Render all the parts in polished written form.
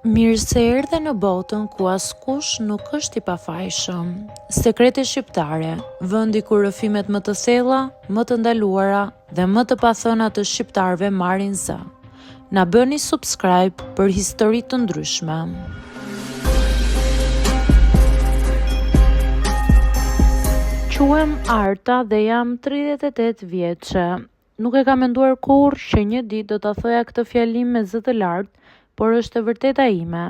Mirë se erdhe në botën ku askush nuk është i pafajshëm. Sekrete shqiptare, vendi ku rrëfimet më të thella, më të ndaluara dhe më të pathëna të shqiptarëve marrin zë. Na bëni subscribe për histori të ndryshme. Quhem Arta dhe jam 38 vjeçe. Nuk e kam menduar kurrë që një ditë do ta thoja këtë fjalim me zë të lartë, por është e vërteta ime.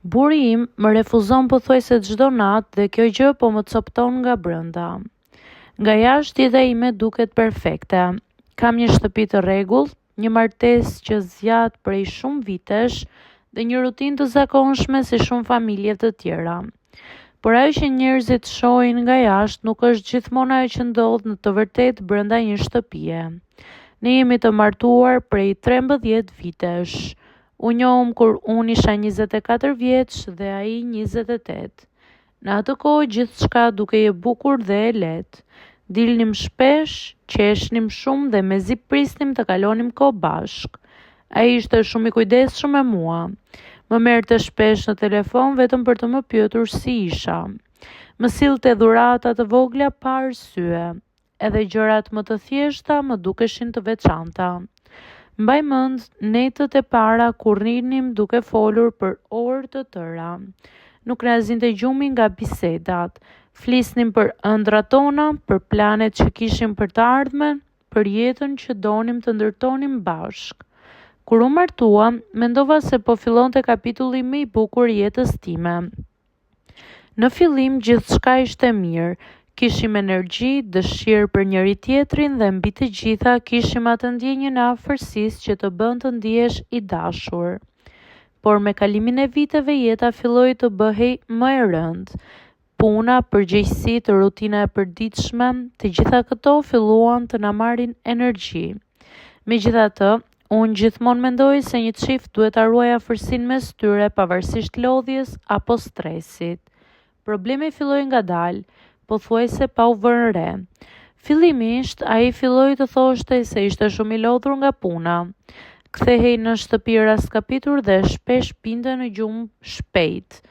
Burri im më refuzon pothuajse çdo natë dhe kjo gjë po më copton nga brenda. Nga jashtë jeta ime duket perfekte. Kam një shtëpi të rregullt, një martesë që zgjat prej shumë vitesh dhe një rutinë të zakonshme si shumë familje të tjera. Por ajo që njerëzit shohin nga jashtë nuk është gjithmonë ajo që ndodh në të vërtetë brenda një shtëpie. Ne jemi të martuar prej 13 vitesh. U njohëm kur unë isha 24 vjeç dhe ai 28. Në atë kohë gjithçka dukej e bukur dhe e lehtë. Dilnim shpesh, qeshnim shumë dhe mezi prisnim të kalonim kohë bashk. Ai ishte shumë i kujdesshëm me mua. Më merrte shpesh në telefon vetëm për të më pyetur si isha. Më sillte dhurata të vogla pa arsye. Edhe gjërat më të thjeshta më dukeshin të veçanta. Mbaj mend netët e para kur rrinim duke folur për orë të tëra. Nuk na zinte gjumi nga bisedat. Flisnim për ëndrat tona, për planet që kishim për të ardhmen, për jetën që donim të ndërtonim bashk. Kur u martua, mendova se po fillonte kapitulli më i bukur i jetës time. Në fillim gjithçka ishte mirë. Kishim energji, dëshirë për njëri tjetrin dhe mbi të gjitha kishim atë ndjenjën e afërsisë që të bën të ndihesh i dashur. Por me kalimin e viteve jeta filloi të bëhej më e rëndë. Puna, përgjegjësitë, rutina e përditshme, të gjitha këto filluan të na marrin energji. Megjithatë, unë gjithmonë mendoj se një çift duhet ta ruajë afërsinë mes tyre pavarësisht lodhjes apo stresit. Problemi filloi ngadalë, pothuajse pa u vënë re. Fillimisht, ai filloi të thoshte se ishte shumë i lodhur nga puna. Kthehej në shtëpi raskapitur dhe shpesh pinte në gjumë shpejt.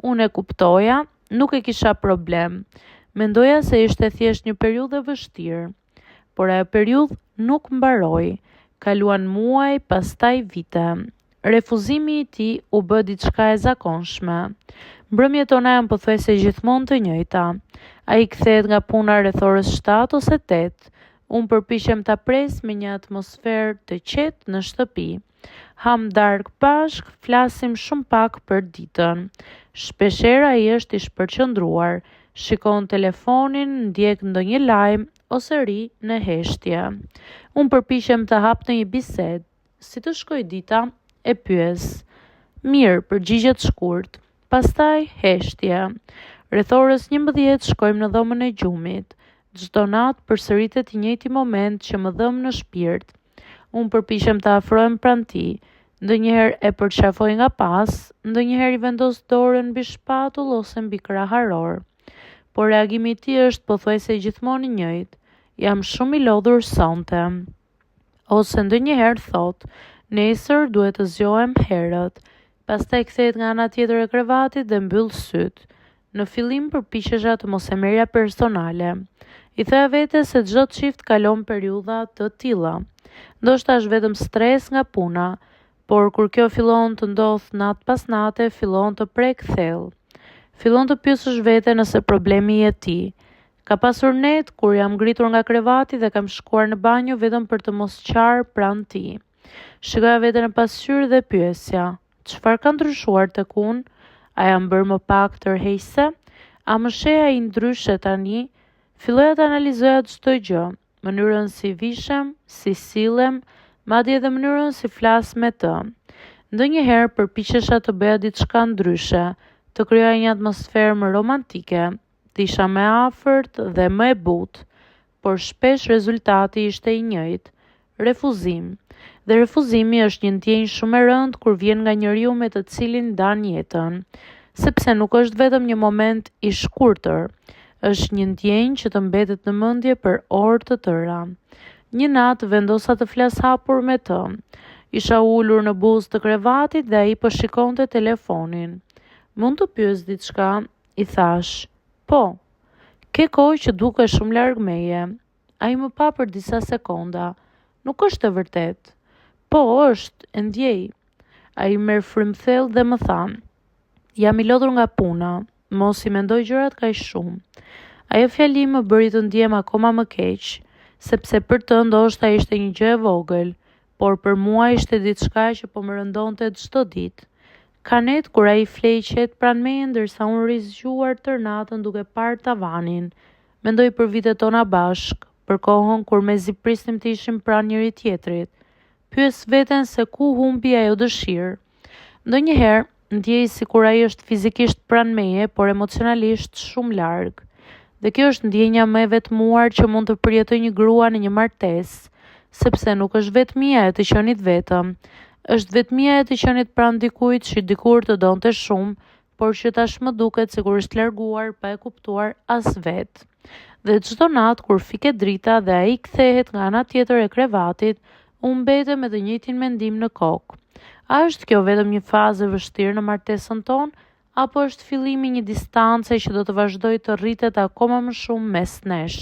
Unë e kuptoja, nuk e kisha problem. Mendoja se ishte thjesht një periudhë e vështirë. Por ajo periudhë nuk mbaroi. Kaluan muaj, pastaj vite. Refuzimi i tij u bë diçka e zakonshme. Mbrëmjet tona janë pothuajse gjithmonë të njëjta. Ai kthehet nga puna rreth orës 7 ose 8. Unë përpiqem ta pres me një atmosferë të qetë në shtëpi. Ham darkë bashk, flasim shumë pak për ditën. Shpeshherë ai është i shpërqendruar, shikon telefonin, ndjek ndonjë lajm ose ri në heshtje. Unë përpiqem të hap në një bisedë. Si të shkoj dita? E pyes. Mirë, përgjigjet shkurt. Pastaj heshtje. Rreth orës 11 shkojmë në dhomën e gjumit. Çdo natë përsëritet i njëjti moment që më dëm në shpirt. Unë përpiqem të afrohem pranë tij. Ndonjëherë e përqafoj nga pas, ndonjëherë i vendos dorën mbi shpatull ose mbi kraharor. Por reagimi i tij është pothuajse gjithmonë i njëjtë. Jam shumë i lodhur sonte. Ose ndonjëherë thot, nesër duhet të zgjohem herët. Pastaj kthehet nga ana tjetër e krevatit dhe mbyll syt. Në fillim përpiqesha të mos e merrja personale. I thoya vetes se çdo çift kalon periudha të tilla. Ndoshta është vetëm stres nga puna, por kur kjo fillon të ndodh natë pas nate, fillon të prek thellë. Fillon të pyesësh veten nëse problemi i ti. Ka pasur net kur jam ngritur nga krevati dhe kam shkuar në banjo vetëm për të mos qarë pranë tij. Shikoja veten në pasqyrë dhe pyesja, çfarë ka ndryshuar tek unë? A jam bërë më pak tërheqëse? A më sheh ai ndryshe tani? Filloja të analizoja çdo gjë, mënyrën si vishem, si sillem, madje edhe mënyrën si flas me të. Ndonjëherë përpiqesha të bëja diçka ndryshe, të krijoja një atmosferë më romantike, të isha më afërt dhe më e butë, por shpesh rezultati ishte i njëjtë, refuzim. Dhe refuzimi është një ndjenjë shumë e rëndë kur vjen nga njeriu me të cilin ndan jetën, sepse nuk është vetëm një moment i shkurtër, është një ndjenjë që të mbetet në mendje për orë të tëra. Një natë vendosa të flas hapur me të. Isha ullur në buzë të krevatit dhe ai po shikonte telefonin. Mund të pyes diçka? I thash. Po. Ke kohë që duke shumë larg meje. Ai më pa për disa sekonda. Nuk është e vërtet. Po, është, e ndjej. Ai merr frymthell dhe më tha. Jam i lodhur nga puna. Mos i mendoj gjërat kaq shumë. Ajo fjali më bëri të ndjem akoma më keq, sepse për të ndoshta ishte një gjë e vogël, por për mua ishte diçka që po më rëndonte çdo ditë. Kanet kur ai fleqet pranë meje ndërsa unë rizgjuar tër natën duke parë tavanin. Mendoj për vitet tona bashk, për kohën kur mezi prisnim të ishim pranë njëri tjetrit. Pyes veten se ku humbi ajo dëshirë. Ndonjëherë ndjej sikur ai është fizikisht pranë meje, por emocionalisht shumë larg. Dhe kjo është ndjenja më e vetmuar që mund të përjetoj një grua në një martesë, sepse nuk është vetmia e të qenit vetëm, është vetmia e të qenit pranë dikujt që dikur të donte shumë, por që tashmë duket sikur është larguar pa e kuptuar as vetë. Dhe çdo natë kur fiket drita dhe ai kthehet nga ana tjetër e krevatit, unë mbetem me të njëjtin mendim në kokë. A është kjo vetëm një fazë e vështirë në martesën tonë, apo është fillimi një distance që do të vazhdojë të rritet akoma më shumë mes nesh?